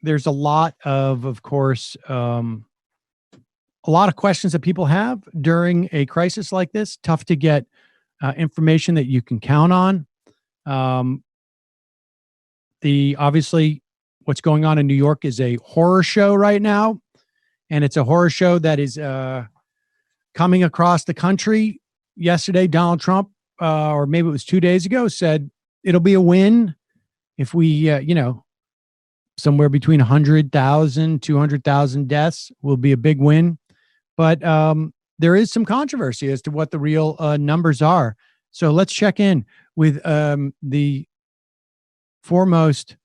There's a lot of course, a lot of questions that people have during a crisis like this. Tough to get information that you can count on. The obviously what's going on in New York is a horror show right now, and it's a horror show that is coming across the country. Yesterday, Donald Trump, or maybe it was 2 days ago, said it'll be a win if we, somewhere between 100,000, 200,000 deaths will be a big win. But there is some controversy as to what the real numbers are. So let's check in with the foremost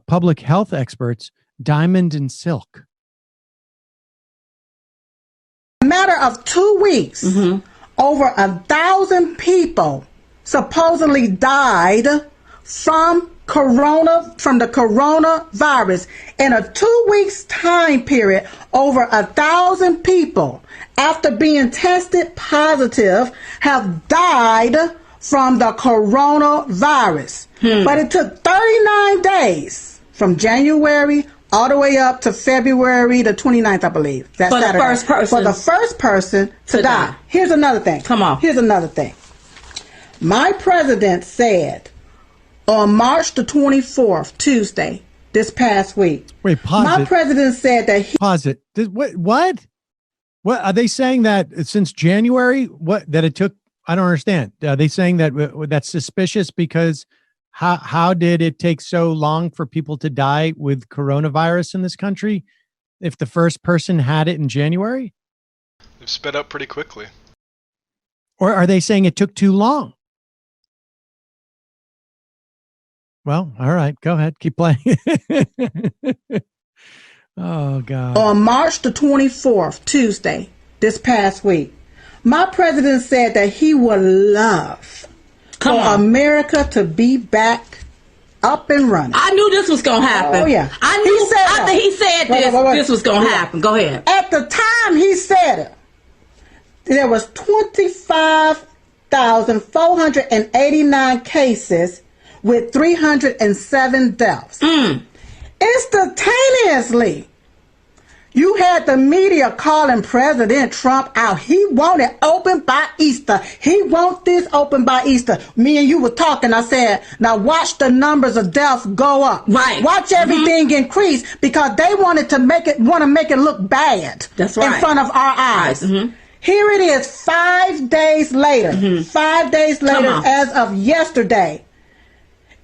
public health experts, Diamond and Silk. A matter of 2 weeks, over 1,000 people supposedly died from the coronavirus. In a 2 weeks time period, over 1,000 people, after being tested positive, have died from the coronavirus. But it took 39 days from January all the way up to February the 29th, I believe. That's for Saturday. For the first person to die. Here's another thing. Come on. Here's another thing. My president said on March the 24th, Tuesday, this past week. Wait, pause My it. president said that he... Pause it. What? What are they saying that since January? What, that it took? I don't understand. Are they saying that that's suspicious because how did it take so long for people to die with coronavirus in this country if the first person had it in January? They've sped up pretty quickly. Or are they saying it took too long? Well, all right, go ahead. Keep playing. Oh, God. On March the 24th, Tuesday, this past week, my president said that he would love for America to be back up and running. I knew this was going to happen. Oh, yeah. I knew after he said this, this was going to happen. Go ahead. At the time he said it, there was 25,489 cases with 307 deaths. Instantaneously, you had the media calling President Trump out. He wanted open by Easter. He want this open by Easter. Me and you were talking. I said, now watch the numbers of deaths go up. Right. Watch everything increase because they wanted to make it look bad. That's right. In front of our eyes. Here it is 5 days later. 5 days later as of yesterday.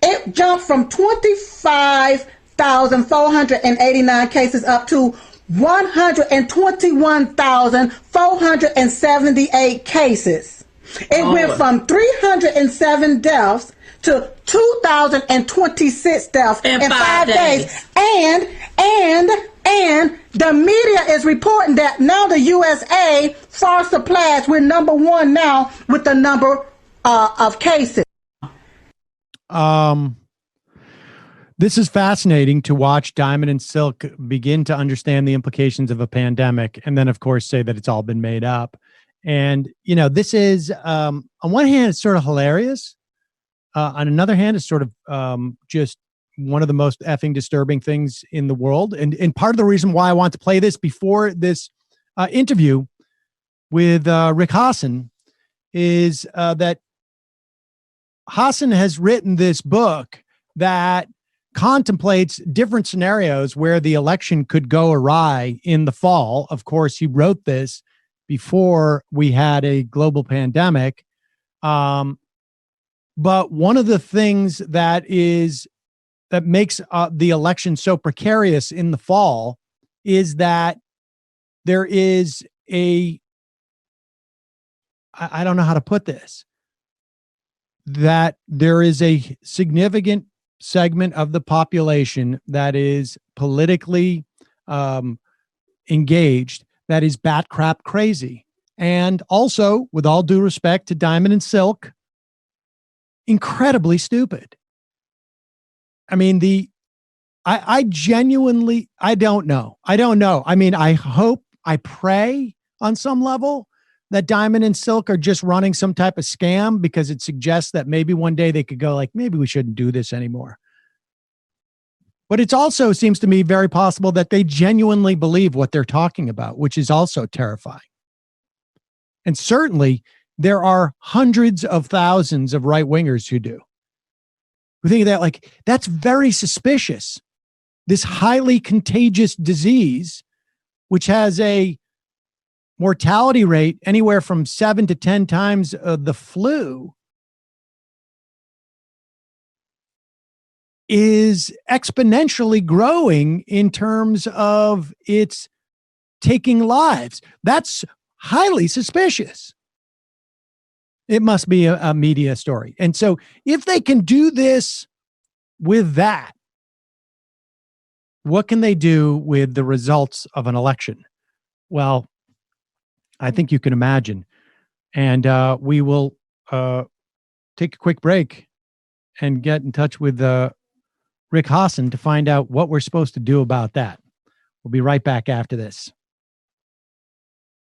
It jumped from 25,489 cases up to 121,478 cases. It went from 307 deaths to 2,026 deaths in 5 days. And the media is reporting that now the USA far surpassed. We're number one now with the number of cases. This is fascinating to watch Diamond and Silk begin to understand the implications of a pandemic and then, of course, say that it's all been made up. And, this is, on one hand, it's sort of hilarious. On another hand, it's sort of just one of the most effing disturbing things in the world. And part of the reason why I want to play this before this interview with Rick Hassan is that Hassan has written this book that contemplates different scenarios where the election could go awry in the fall. Of course, he wrote this before we had a global pandemic. But one of the things that makes the election so precarious in the fall is that there is I don't know how to put this, that there is a significant segment of the population that is politically engaged, that is bat crap crazy. And also, with all due respect to Diamond and Silk, incredibly stupid. I mean, I genuinely, I don't know. I mean, I hope, I pray on some level that Diamond and Silk are just running some type of scam because it suggests that maybe one day they could go like, maybe we shouldn't do this anymore. But it also seems to me very possible that they genuinely believe what they're talking about, which is also terrifying. And certainly there are hundreds of thousands of right wingers who do. We think of that like, that's very suspicious. This highly contagious disease, which has a mortality rate anywhere from 7 to 10 times the flu, is exponentially growing in terms of its taking lives. That's highly suspicious. It must be a media story. And so if they can do this with that, what can they do with the results of an election? Well, I think you can imagine. And we will take a quick break and get in touch with Rick Hassan to find out what we're supposed to do about that. We'll be right back after this.